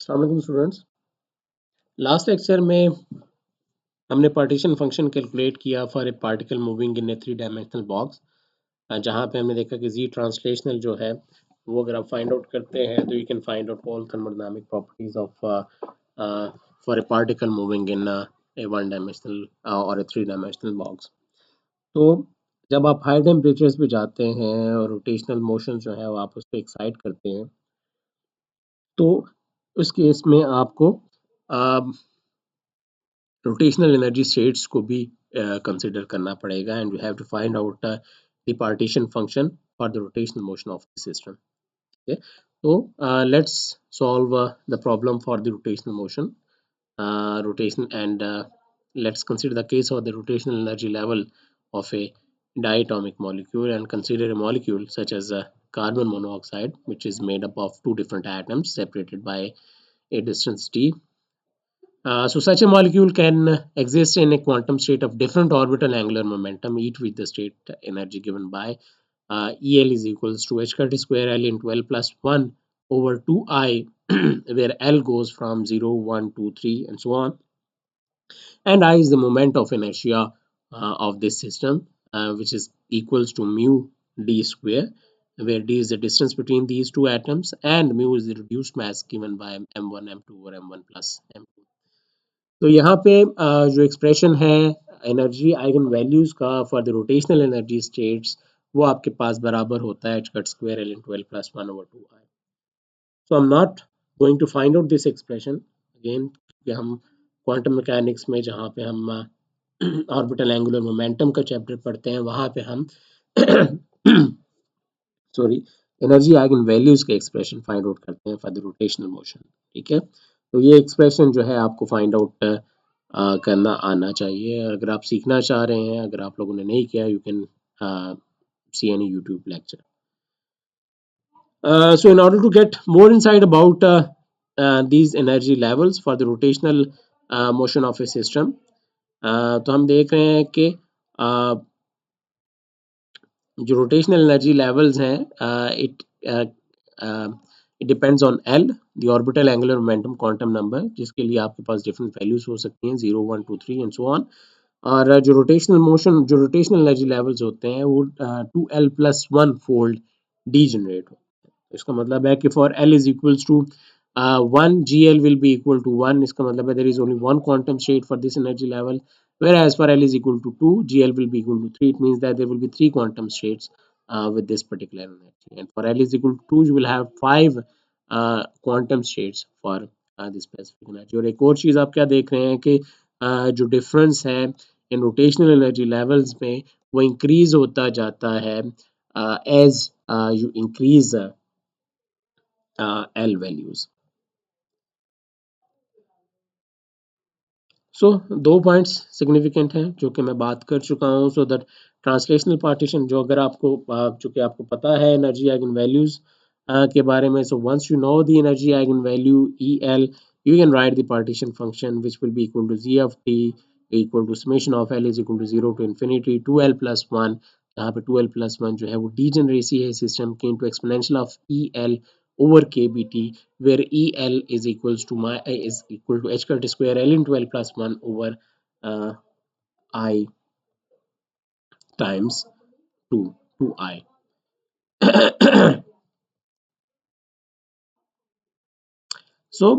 अस्सलाम वालेकुम students. Last lecture में हमने पार्टीशन फंक्शन कैलकुलेट किया for a particle moving in A three dimensional box, जहाँ पे हमने देखा कि जी ट्रांसलेशनल जो है वो अगर आप फाइंड आउट करते हैं तो you can find out all thermodynamic properties of for a particle moving in A one dimensional और ए थ्री डायमेंशनल बॉक्स। तो जब आप हाई टेम्परेचर्स पे जाते हैं और रोटेशनल मोशन जो है वो आप उसको एक्साइट करते हैं, तो उस केस में आपको रोटेशनल एनर्जी स्टेट्स को भी कंसिडर करना पड़ेगा and we have to find out the partition function for the rotational motion of the system. Okay, so let's solve the problem for the rotational motion, rotation, and let's consider the case of the rotational energy level of a diatomic molecule and consider a molecule such as carbon monoxide, which is made up of two different atoms separated by a distance d. So such a molecule can exist in a quantum state of different orbital angular momentum, each with the state energy given by EL is equals to h cut square L into L plus 1 over 2I, where L goes from 0, 1, 2, 3, and so on, and I is the moment of inertia of this system, which is equals to mu d square, where d is the distance between these two atoms and mu is the reduced mass given by m1 m2 over m1 plus m2. तो यहाँ पे जो expression है energy eigen values का for the rotational energy states, वो आपके पास बराबर होता है h cut square l into l plus one over two I. So I am not going to find out this expression again, क्योंकि हम क्वांटम मैकेनिक्स में जहाँ पे हम ऑर्बिटल एंगुलर मोमेंटम का चैप्टर पढ़ते हैं वहाँ पे हम सॉरी एनर्जी आइगन वैल्यूज के एक्सप्रेशन फाइंड आउट करते हैं फॉर द रोटेशनल मोशन। ठीक है, तो ये एक्सप्रेशन जो है आपको फाइंड आउट करना आना चाहिए। अगर आप सीखना चाह रहे हैं, अगर आप लोगों ने नहीं किया, you can see any YouTube lecture. So in order to get more insight about these energy levels for the rotational motion of a system, तो हम देख रहे हैं कि जो रोटेशनल एनर्जी लेवल्स हैं, it depends on L, the orbital angular momentum quantum number, जिसके लिए आपके पास डिफरेंट वैल्यूज हो सकती हैं 0, 1, 2, 3 एंड सो ऑन। और जो रोटेशनल एनर्जी लेवल्स होते हैं वो 2l plus 1 fold D generate हो। इसका मतलब है कि for l is equals to 1 gl will be equal to 1, इसका मतलब है there is only one quantum state for this energy level, whereas for l is equal to 2 gl will be equal to 3. It means that there will be three quantum states with this particular energy, and for l is equal to 2 you will have 5 quantum states for this specific energy। और एक और चीज़ आप क्या देख रहे हैं कि जो डिफरेंस है इन रोटेशनल एनर्जी लेवल्स में वो इंक्रीज होता जाता है as you increase L values। So दो पॉइंट्स सिग्निफिकेंट हैं जो कि मैं बात कर चुका हूँ। सो दैट ट्रांसलेशनल पार्टीशन, जो अगर आपको जो कि आपको पता है एनर्जी आइगन वैल्यूज के बारे में, so once you know the energy eigen value E l, you can write the partition function which will be equal to Z of T equal to summation of l is equal to 0 to infinity 2l plus 1, जहाँ पे 2l plus 1 जो है वो degeneracy है system की into exponential of E L over kBt, where EL is equal to h cut square L into L plus 1 over I times 2I। So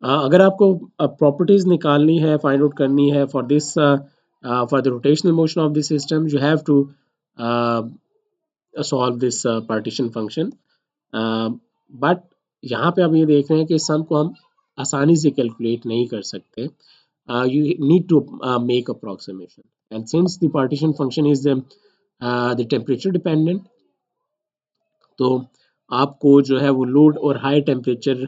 अगर आपको properties निकालनी है, फाइंड आउट करनी है for this for the rotational motion of this system, you have to solve this partition function. But यहाँ पे आप ये देख रहे हैं कि सम को हम आसानी से कैलकुलेट नहीं कर सकते। You need to make approximation, and since the partition function is the temperature dependent, तो आपको जो है वो लोड और हाई टेम्परेचर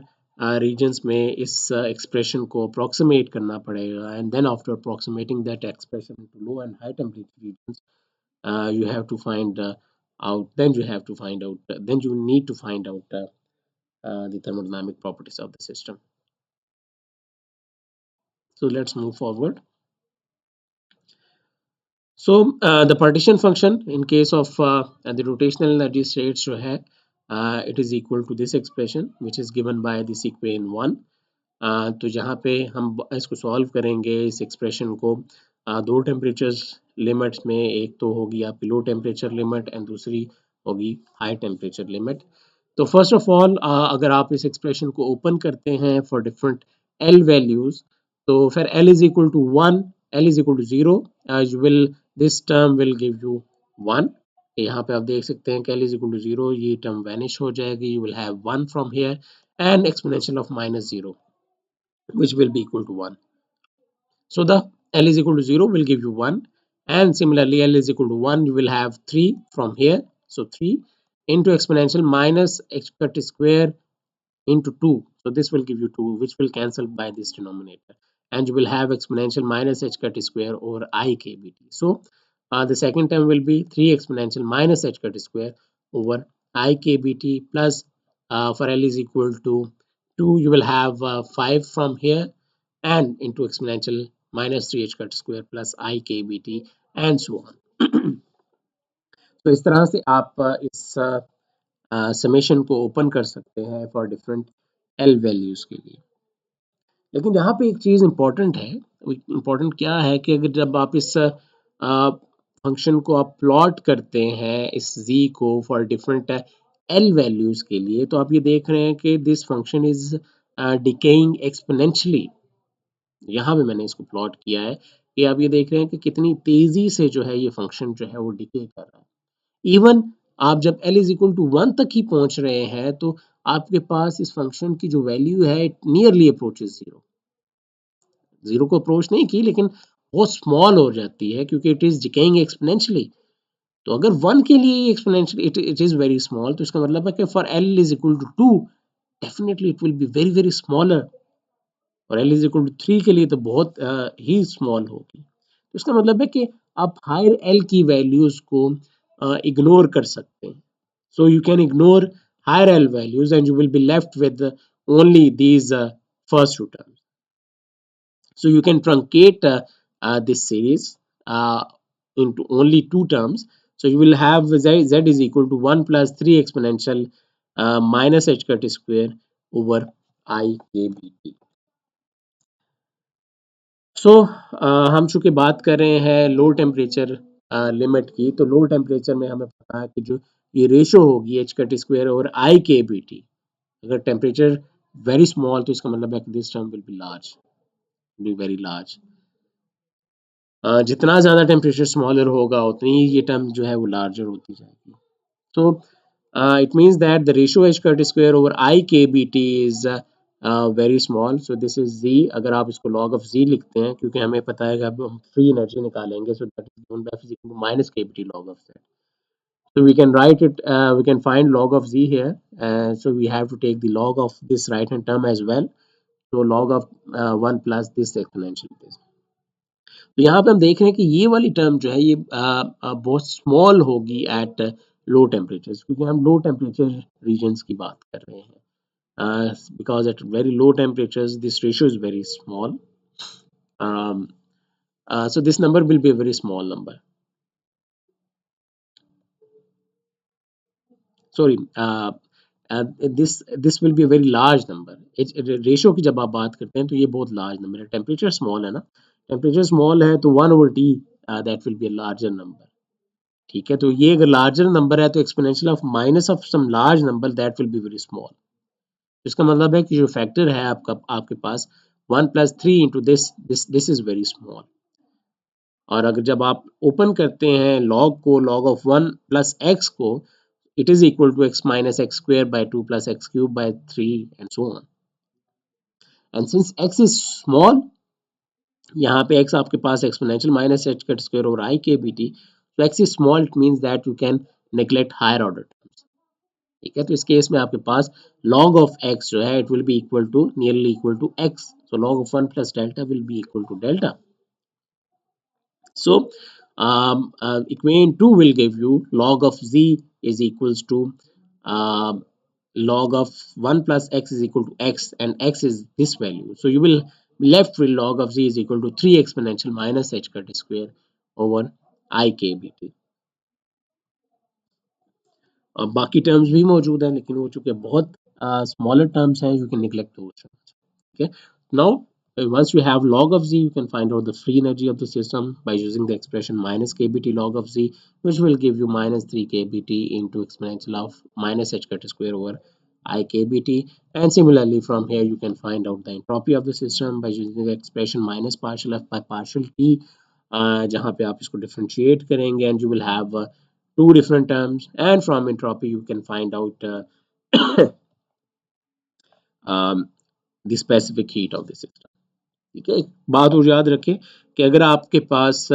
रीजन्स में इस एक्सप्रेशन को अप्रॉक्सीमेट करना पड़ेगा, and then after approximating that expression to low and high temperature regions, you have to find out then you have to find out then you need to find out the thermodynamic properties of the system. So let's move forward. So the partition function in case of the rotational energy states जो है, it is equal to this expression which is given by this equation 1, तो जहाँ पे हम इसको solve करेंगे इस expression को, दो टेम्परेचर्स लिमिट्स में, एक तो होगी आपकी लो टेम्परेचर लिमिट एंड दूसरी होगी हाई टेम्परेचर लिमिट। तो फर्स्ट ऑफ ऑल अगर आप इस एक्सप्रेशन को ओपन करते हैं फॉर डिफरेंट एल वैल्यूज, तो फिर l is equal to one, l is equal to zero, you will this term will give you one. यहाँ पे आप देख सकते हैं कि l is equal to zero, ये टर्म वैनिश हो जाएगी, you will have one from here and exponential of minus zero which will be equal to 1. So the L is equal to 0 will give you 1, and similarly L is equal to 1, you will have 3 from here. So 3 into exponential minus x cut square into 2. So this will give you 2, which will cancel by this denominator. And you will have exponential minus h cut square over I kbt. So the second term will be 3 exponential minus h cut square over I kbt plus for L is equal to 2, you will have 5 from here and into exponential minus 3h cut square plus I kbt and so on. तो इस तरह से आप इस summation को open कर सकते हैं फॉर डिफरेंट एल वैल्यूज के लिए। लेकिन यहाँ पे एक चीज इंपॉर्टेंट है, इंपॉर्टेंट क्या है कि अगर जब आप इस फंक्शन को आप प्लॉट करते हैं इस z को फॉर डिफरेंट एल वैल्यूज के लिए, तो आप ये देख रहे हैं कि this function is decaying exponentially. यहाँ पे मैंने इसको प्लॉट किया है कि आप ये देख रहे हैं कि कितनी तेजी से जो है ये फंक्शन जो है वो डिके कर रहा है। इवन आप जब l is equal to one तक ही पहुंच रहे हैं तो आपके पास इस फंक्शन की जो वैल्यू है it nearly approaches zero. Zero को अप्रोच नहीं की लेकिन बहुत स्मॉल हो जाती है क्योंकि इट इज डिकेइंग एक्सपोनेंशियली। तो अगर वन के लिए exponential it is very small, तो इसका मतलब है कि for l is equal to two definitely it will be very very smaller, और l is equal to three के लिए तो बहुत ही स्मॉल होगी। तो इसका मतलब है कि आप हायर l की वैल्यूज को इग्नोर कर सकते हैं। So you can ignore higher L values and you will be left with only these first two terms. So you can truncate this series into only two terms. So you will have z is equal to 1 plus 3 exponential minus h cut square over I k b t. सो हम चूंकि बात कर रहे हैं लो temperature limit की, तो low temperature में हमें पता है कि जो ये रेशो होगी एच कट स्क्वायर और आई के बी टी, अगर टेम्परेचर वेरी स्मॉल तो इसका मतलब है कि this term will be large, be very large. जितना ज़्यादा टेम्परेचर स्मॉलर होगा उतनी ये टर्म जो है वो लार्जर होती जाएगी। So it means that the ratio h cut square over I k b t is very small. So this is z। अगर आप इसको log of z लिखते हैं क्योंकि हमें पता है कि अब हम फ्री एनर्जी निकालेंगे, so that is given by F is equal to minus k b t log of z. So we can write it, we can find log of z here. So we have to take the log of this right hand term as well. So log of 1 plus this exponential this. तो यहाँ पे हम देख रहे हैं कि ये वाली टर्म जो है ये बहुत स्मॉल होगी एट लो टेम्परेचर्स, क्योंकि हम लो टेम्परेचर रीजन्स की बात कर रहे हैं। Because at very low temperatures this ratio is very small, so this number will be a very small number. Sorry, this will be a very large number. Ratio की जब आप बात करते हैं तो ये बहुत लार्ज नंबर है। टेम्परेचर स्मॉल है ना, टेम्परेचर स्मॉल है तो 1/t that will be a larger number. ठीक है, तो ये अगर लार्जर नंबर है तो exponential of minus of some large number that will be very small. इसका मतलब है कि जो फैक्टर है आपका आपके पास 1 plus three into this is very small. और अगर जब आप ओपन करते हैं लॉग को, लॉग ऑफ 1 प्लस एक्स को, it is equal to x minus x square by 2 plus x cube by 3 and so on. And since x is small, यहाँ पे x आपके पास exponential minus h cut square over I के B T, तो x is small, it means that you can neglect higher order terms. ठीक है, तो इस केस में आपके पास log ऑफ x जो है it will be equal to nearly equal to x, so log of 1 plus delta will be equal to delta. So equation 2 will give you log of z is equals to log of 1 plus x is equal to x, and x is this value. So you will be left with log of z is equal to 3 exponential minus h cut square over I k b t. बाकी terms भी मौजूद हैं लेकिन वो चूंकि बहुत smaller terms हैं, you can neglect those terms. Okay. Now, once you have log of z, you can find out the free energy of the system by using the expression minus kBt log of z, which will give you minus 3 kBt into exponential of minus h cut square over I kBt. And similarly, from here you can find out the entropy of the system by using the expression minus partial f by partial t, जहाँ पे आप इसको differentiate करेंगे and you will have two different terms, and from entropy you can find out um, the specific heat of the system. ठीक है, एक बात और याद रखें कि अगर आपके पास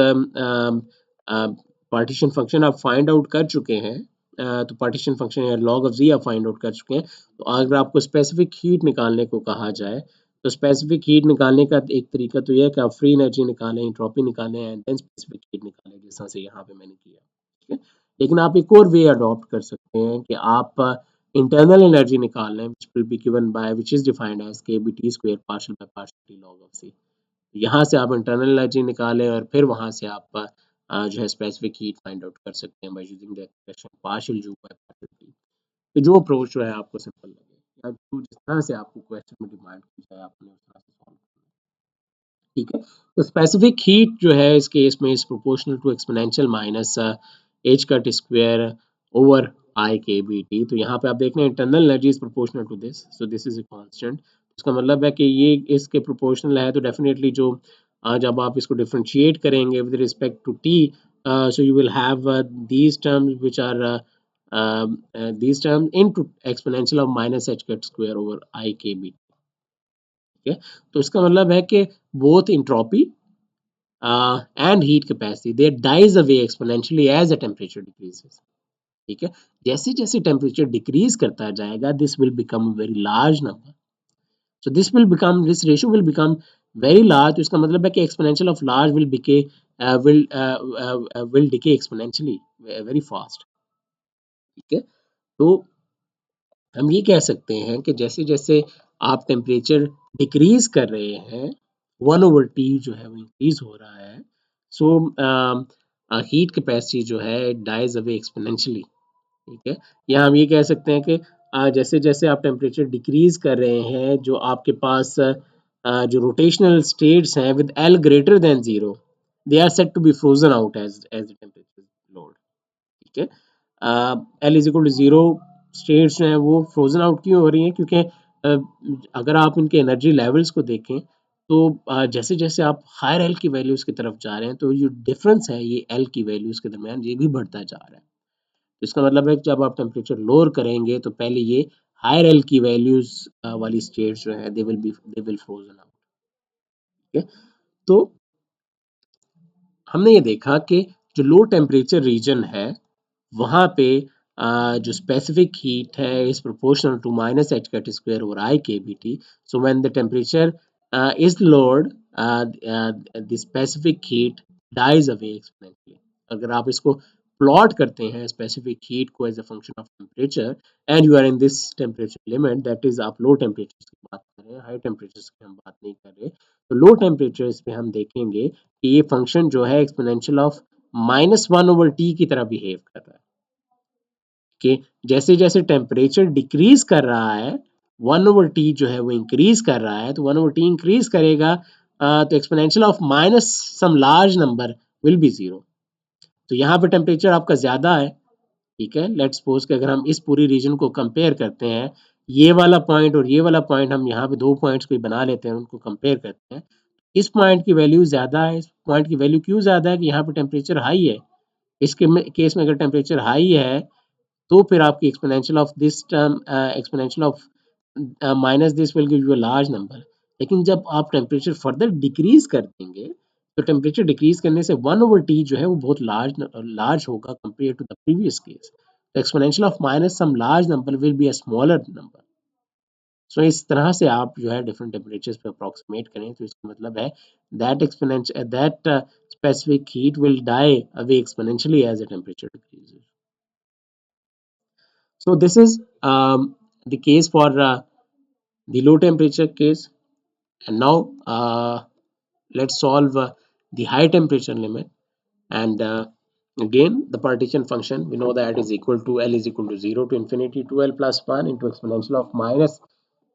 पार्टीशन फंक्शन आप फाइंड आउट कर चुके हैं, तो पार्टीशन फंक्शन या लॉग ऑफ जी आप फाइंड आउट कर चुके हैं, तो अगर आपको स्पेसिफिक हीट निकालने को कहा जाए, तो स्पेसिफिक हीट निकालने का एक तरीका तो यह है कि आप फ्री एनर्जी निकालें, एंट्रोपी निकालें एंड देन स्पेसिफिक हीट निकालें, जिस तरह से यहाँ पे मैंने किया। ठीक है, लेकिन आप एक और वे अडॉप्ट कर सकते हैं कि आप इंटरनल एनर्जी निकाल लें, which will be given by which is defined as kBt square partial by partial t log of c। यहाँ से आप इंटरनल एनर्जी निकालें और फिर वहाँ से आप जो है स्पेसिफिक हीट फाइंड आउट कर सकते हैं by using the expression partial you by partial T. तो जो अप्रोच जो है आपको सिंपल लगे या जो जिस तरह से आपको क्वेश्चन में डिमांड की जाए आपने उस तरह से सॉल्व करना है। ठीक है, तो स्पेसिफिक हीट जो है इस केस में is proportional to exponential minus h cut square over I के बी टी। तो यहाँ पे आप देख रहे हैं internal energy is proportional to this, so this is a constant. इसका मतलब है कि ये इसके प्रोपोर्शनल है, तो डेफिनेटली जो जब आप इसको डिफरेंशिएट करेंगे with respect to T, so you will have these terms which are these terms into exponential of minus h cut square over I k b। ठीक है, तो इसका मतलब है कि both entropy and heat capacity they dies away exponentially as the temperature decreases। ठीक है, जैसे जैसे टेम्परेचर डिक्रीज करता जाएगा this will become very large number, so this ratio will become very large। तो इसका मतलब है कि exponential of large will decay will decay exponentially very fast। ठीक है, तो हम ये कह सकते हैं कि जैसे जैसे आप टेम्परेचर डिक्रीज कर रहे हैं, 1/T जो है वो इंक्रीज हो रहा है, सो हीट कैपेसिटी जो है डाइज अवे एक्सपोनेंशियली। ठीक है, या हम ये कह सकते हैं कि जैसे जैसे आप टेम्परेचर डिक्रीज कर रहे हैं, जो आपके पास जो रोटेशनल स्टेट्स हैं with l greater than zero, they are set to be frozen out as the temperature lowered. ठीक है, l is equal to zero states जो हैं वो फ्रोजन आउट क्यों हो रही हैं, क्योंकि अगर आप इनके एनर्जी लेवल्स को देखें तो जैसे जैसे आप हायर एल की वैल्यूज की तरफ जा रहे हैं, तो ये डिफरेंस है ये एल की वैल्यूज के दरमियान ये भी बढ़ता जा रहा है। इसका मतलब है कि जब आप टेम्परेचर लोअर करेंगे तो पहले ये हायर एल की वैल्यूज वाली स्टेट्स जो है दे विल फ्रोजन आउट। ठीक है, तो हमने ये देखा कि जो लो टेम्परेचर रीजन है वहाँ पे जो स्पेसिफिक हीट है is proportional to minus h cut square over I के B T. So when the temperature is lowered the specific heat dies away exponentially. अगर आप इसको प्लॉट करते हैं स्पेसिफिक हीट को as a function of temperature and you are in this temperature limit, that is आप low temperature की बात कर रहे हैं, हाई टेम्परेचर की हम बात नहीं कर रहे, तो लो टेम्परेचर पे हम देखेंगे कि ये फंक्शन जो है एक्सपोनेंशियल ऑफ -1/t की तरह बिहेव कर रहा है। कि जैसे जैसे टेम्परेचर डिक्रीज कर रहा है 1/t जो है वो इंक्रीज कर रहा है, तो 1/t इंक्रीज करेगा तो exponential of minus some large number will B zero. तो यहाँ पे टेम्परेचर आपका ज्यादा है। ठीक है, लेट्स सपोज कि अगर हम इस पूरी रीजन को कंपेयर करते हैं, ये वाला पॉइंट और ये वाला पॉइंट, हम यहाँ पे दो पॉइंट्स को बना लेते हैं, उनको कंपेयर करते हैं, इस पॉइंट की वैल्यू ज्यादा है। इस पॉइंट की वैल्यू क्यों ज्यादा है कि यहाँ पे टेम्परेचर हाई है। इसके केस में अगर टेम्परेचर हाई है तो फिर आपकी exponential of this term exponential of minus this will give you a large number. लेकिन जब आप टेम्परेचर फर्दर डिक्रीज कर देंगे तो टेम्परेचर डिक्रीज करने से 1/t जो है वो बहुत लार्ज होगा compare to the previous case. तो exponential of minus some large number will be a smaller number. So इस तरह से आप जो है डिफरेंट टेम्परेचर्स पे अप्रोक्सीमेट करें, तो इसका मतलब है that exponential that specific heat will die away exponentially as the temperature decreases. So this is the case for the low temperature case, and now let's solve the high temperature limit. And again, the partition function we know that is equal to L is equal to 0 to infinity 2L plus 1 into exponential of minus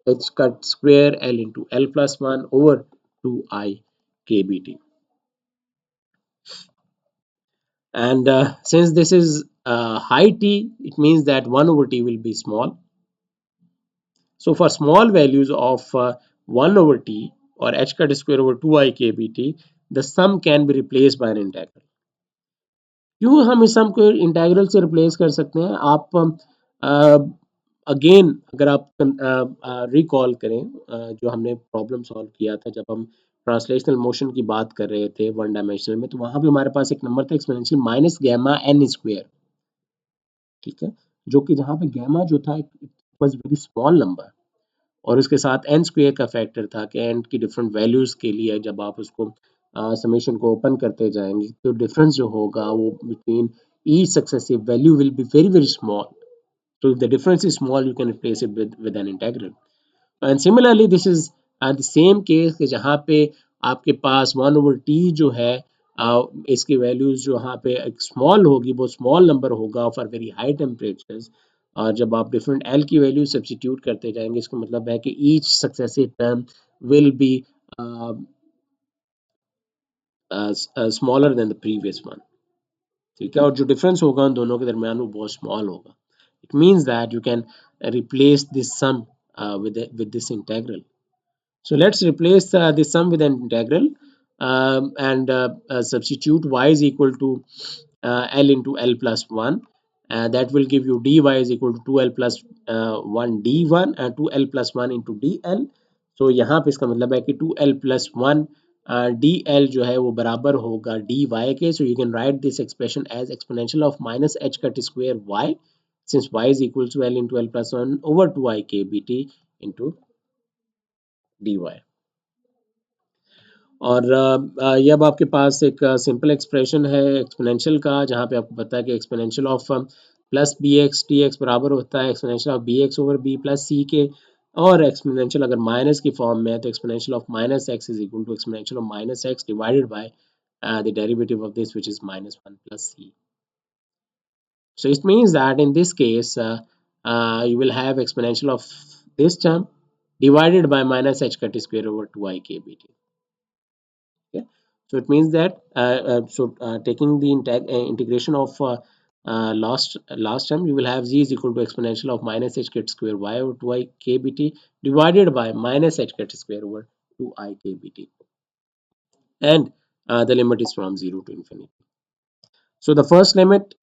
h cut square L into L plus 1 over 2I kbt. And since this is high t, it means that 1 over t will be small. So for small values of 1 over t or h cut square over 2I kbt, the sum can be replaced by an integral. क्यों हम इस सम को integral से replace कर सकते हैं? आप again अगर आप रिकॉल करें जो हमने प्रॉब्लम सॉल्व किया था जब हम ट्रांसलेशनल मोशन की बात कर रहे थे वन डायमेंशनल में, तो वहां भी हमारे पास एक नंबर था exponential minus gamma n square, ठीक है, जो कि जहाँ पे गैमा जो था वाज वेरी स्मॉल नंबर और उसके साथ एन स्क्वायर का फैक्टर था कि एन की डिफरेंट वैल्यूज के लिए जब आप उसको समेशन को ओपन करते जाएंगे तो डिफरेंस जो होगा वो between each successive value will be very very small. So if the difference is small, you can replace it with an integral. And similarly, this is the same case कि जहाँ पे आपके पास 1 over t जो है इसकी values जो यहाँ पे एक स्मॉल होगी वो स्मॉल नंबर होगा फॉर वेरी हाई टेम्परेचर्स. और जब आप डिफरेंट एल की वैल्यू सब्स्टिट्यूट करते जाएंगे इसका मतलब है कि each successive term will be smaller than the previous one. ठीक है, और जो डिफरेंस होगा उन दोनों के दरमियान वो बहुत स्मॉल होगा. It means that you can replace this sum with this integral. So let's replace this sum with an integral and substitute y is equal to L into L plus 1. That will give you dy is equal to 2L plus 1 d1 and 2L plus 1 into dl. So यहाँ पे इसका मतलब है कि 2L plus 1 dl जो है वो बराबर होगा dy के. So you can write this expression as exponential of minus h cut square y, since y is equal to L into L plus 1 over 2I kbt into dy. और ये अब आपके पास एक सिंपल एक्सप्रेशन है exponential का जहाँ पे आपको पता है कि exponential of plus B X T X बराबर होता है exponential of B X over B plus C K. और एक्सपोनेंशियल अगर माइनस की फॉर्म में है तो exponential of minus x is equal to exponential of minus x divided by the derivative of this which is minus 1 plus c. So it means that in this case you will have exponential of this term divided by minus h cut square over 2I kbt. Okay, so it means that taking the integration of last term, you will have z is equal to exponential of minus h cut square y over 2I kbt divided by minus h cut square over 2I kbt, and the limit is from 0 to infinity. So the first limit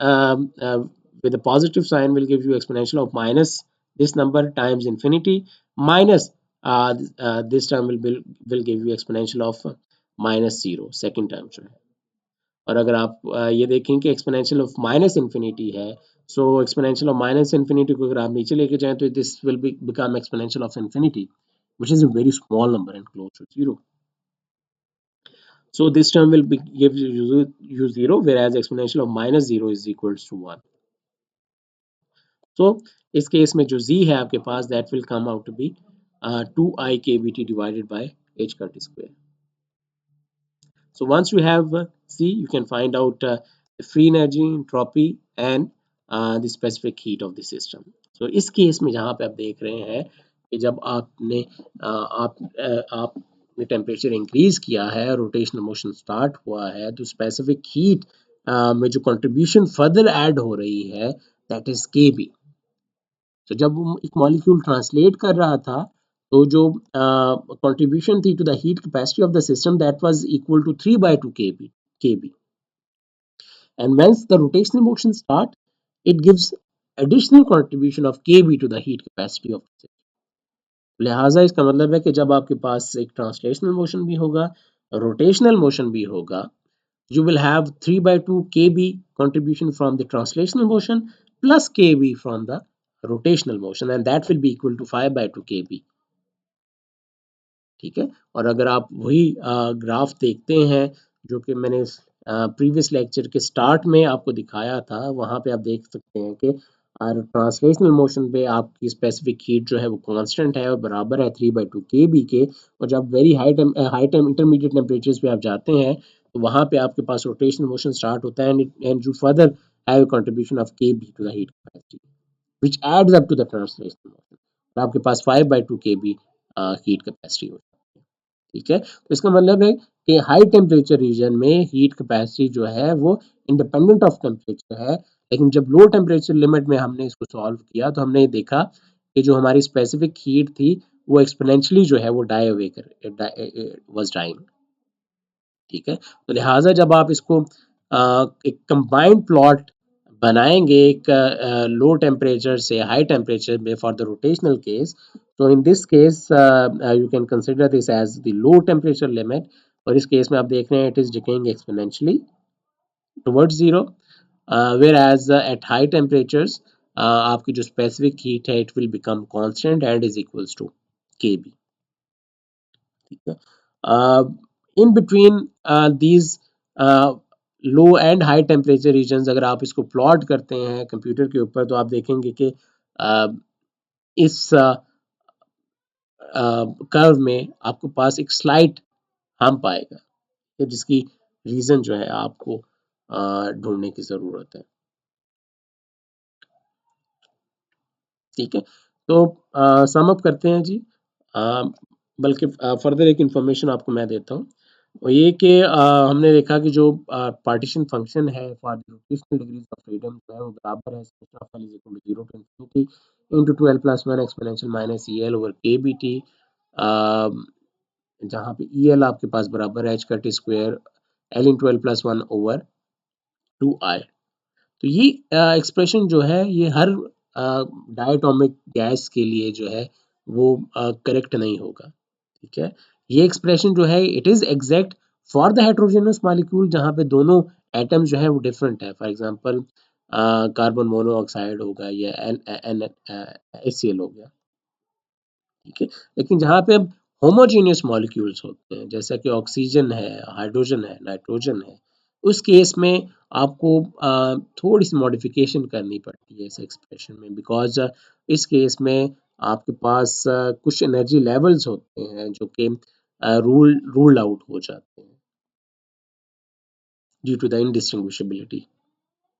with a positive sign will give you exponential of minus this number times infinity minus this term will give you exponential of minus 0 second term जो है. और अगर आप ये देखें कि exponential of minus infinity है, so exponential of minus infinity को अगर आप नीचे लेके जाएं तो this will become exponential of infinity which is a very small number and close to 0. So this term will give you 0, whereas exponential of minus 0 is equals to 1. So इस case में जो z है आपके पास that will come out to be 2I kbt divided by h cut square. So once you have C, you can find out the free energy, entropy, and the specific heat of the system. So इस case में जहाँ पे आप देख रहे हैं कि जब आपने टेम्परेचर इंक्रीज किया है, रोटेशनल मोशन स्टार्ट हुआ है, तो स्पेसिफिक हीट में जो कंट्रीब्यूशन फर्दर ऐड हो रही है दैट इज के बी. तो जब वो एक मॉलिक्यूल ट्रांसलेट कर रहा था तो जो कंट्रीब्यूशन थी to the heat capacity of the system that was equal to 3/2 kb. And once the rotational motion start, it gives additional contribution of kb to the heat capacity of the system. लिहाजा इसका मतलब है कि जब आपके पास एक translational motion भी होगा, रोटेशनल मोशन भी होगा, you will have 3/2 kb contribution from the translational motion plus kb from the rotational motion, and that will be equal to 5/2 kb. ठीक है, और अगर आप वही ग्राफ देखते हैं जो कि मैंने प्रीवियस लेक्चर के स्टार्ट में आपको दिखाया था, वहाँ पे आप देख सकते हैं कि ट्रांसलेशनल मोशन पे आपकी स्पेसिफिक हीट जो है वो कांस्टेंट है और बराबर है 3/2 kb के. और जब very high time intermediate temperatures पे आप जाते हैं तो वहाँ पे आपके पास रोटेशनल मोशन स्टार्ट होता है and you further have contribution of kb to the heat capacity which adds up to the translational motion. आपके पास 5/2 kb हीट कैपेसिटी हो, ठीक है। तो इसका मतलब है कि हाई टेम्परेचर रीजन में हीट कैपेसिटी जो है वो इंडिपेंडेंट ऑफ टेम्परेचर है, लेकिन जब लो टेम्परेचर लिमिट में हमने इसको सॉल्व किया तो हमने देखा कि जो हमारी स्पेसिफिक हीट थी वो एक्सपोनेंशियली जो है वो डाई अवे कर वाज डाइंग, ठीक है। तो लिहाजा जब आप इसको एक कंबाइंड प्लॉट बनाएंगे एक लो टेम्परेचर से हाई टेम्परेचर में फॉर द रोटेशनल केस, तो in this case you can consider this as the low temperature limit, और इस केस में आप देख रहे हैं it is decaying exponentially towards zero, whereas at high हाई टेम्परेचर्स आपकी जो स्पेसिफिक हीट है it will become constant and is equals to kb, ठीक है। In between these low and high temperature regions अगर आप इसको प्लॉट करते हैं कंप्यूटर के ऊपर तो आप देखेंगे कि इस कर्व में आपके पास एक स्लाइट हम्प आएगा, जिसकी रीजन जो है आपको ढूंढने की जरूरत है, ठीक है। तो सम अप करते हैं जी, अ, बल्कि फर्दर एक इंफॉर्मेशन आपको मैं देता हूँ, और ये कि हमने देखा कि जो पार्टीशन फंक्शन है for the rotational degrees of freedom जो है वो बराबर है sigma of l is equal to 0 to infinity into 12 plus 1 exponential minus E l over k B T, जहाँ पे ई एल आपके पास बराबर है h cut square l in 12 plus 1 over 2 I. तो ये एक्सप्रेशन जो है ये हर डायटोमिक गैस के लिए जो है वो करेक्ट नहीं होगा, ठीक है। ये एक्सप्रेशन जो है it is exact for the heterogeneous molecule जहाँ पे दोनों एटम जो है वो डिफरेंट है, फॉर एग्जांपल कार्बन मोनोऑक्साइड होगा या एन एन HCl हो गया, ठीक है। लेकिन जहाँ पे अब होमोजेनियस मॉलिक्यूल्स होते हैं जैसा कि ऑक्सीजन है, हाइड्रोजन है, नाइट्रोजन है, उस केस में आपको थोड़ी सी मॉडिफिकेशन करनी पड़ती है इस एक्सप्रेशन में, बिकॉज इस केस में आपके पास कुछ एनर्जी लेवल्स होते हैं जो कि रूल आउट हो जाते हैं ड्यू टू द इनडिस्टिंग्विशबिलिटी,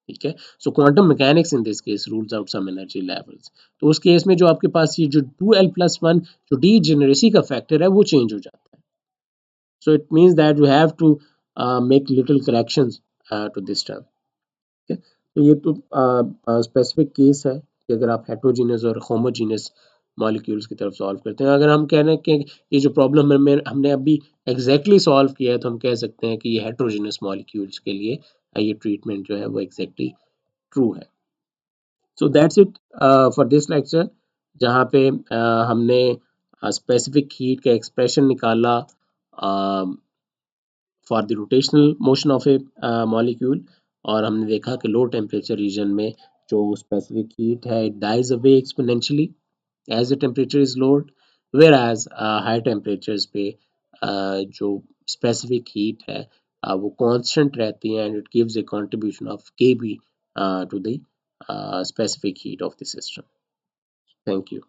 ठीक है। So quantum mechanics in this case rules out some energy levels, तो उस केस में जो आपके पास ये जो 2l+1 जो डीजेनरेसी का फैक्टर है वो चेंज हो जाता है, so it means that you have to make little corrections to this term, ठीक है। तो ये तो स्पेसिफिक केस है कि अगर आप हेट्रोजीनियस और होमोजीनियस मॉलिक्यूल्स की तरफ सॉल्व करते हैं, अगर हम कह रहे हैं कि ये जो प्रॉब्लम में हमने अभी एग्जैक्टली सॉल्व किया है तो हम कह सकते हैं कि ये हेट्रोजीनियस मॉलिक्यूल्स के लिए ये ट्रीटमेंट जो है वो एग्जैक्टली ट्रू है। So that's it for this lecture, जहाँ पे हमने स्पेसिफिक हीट का एक्सप्रेशन निकाला for the rotational motion of a molecule, और हमने देखा कि लो टेम्परेचर रीजन में जो स्पेसिफिक हीट है it dies away exponentially as the temperature is lowered, whereas at high temperatures पे जो स्पेसिफिक हीट है वो कांस्टेंट रहती है and it gives a contribution of k B to the specific heat of the system. Thank you.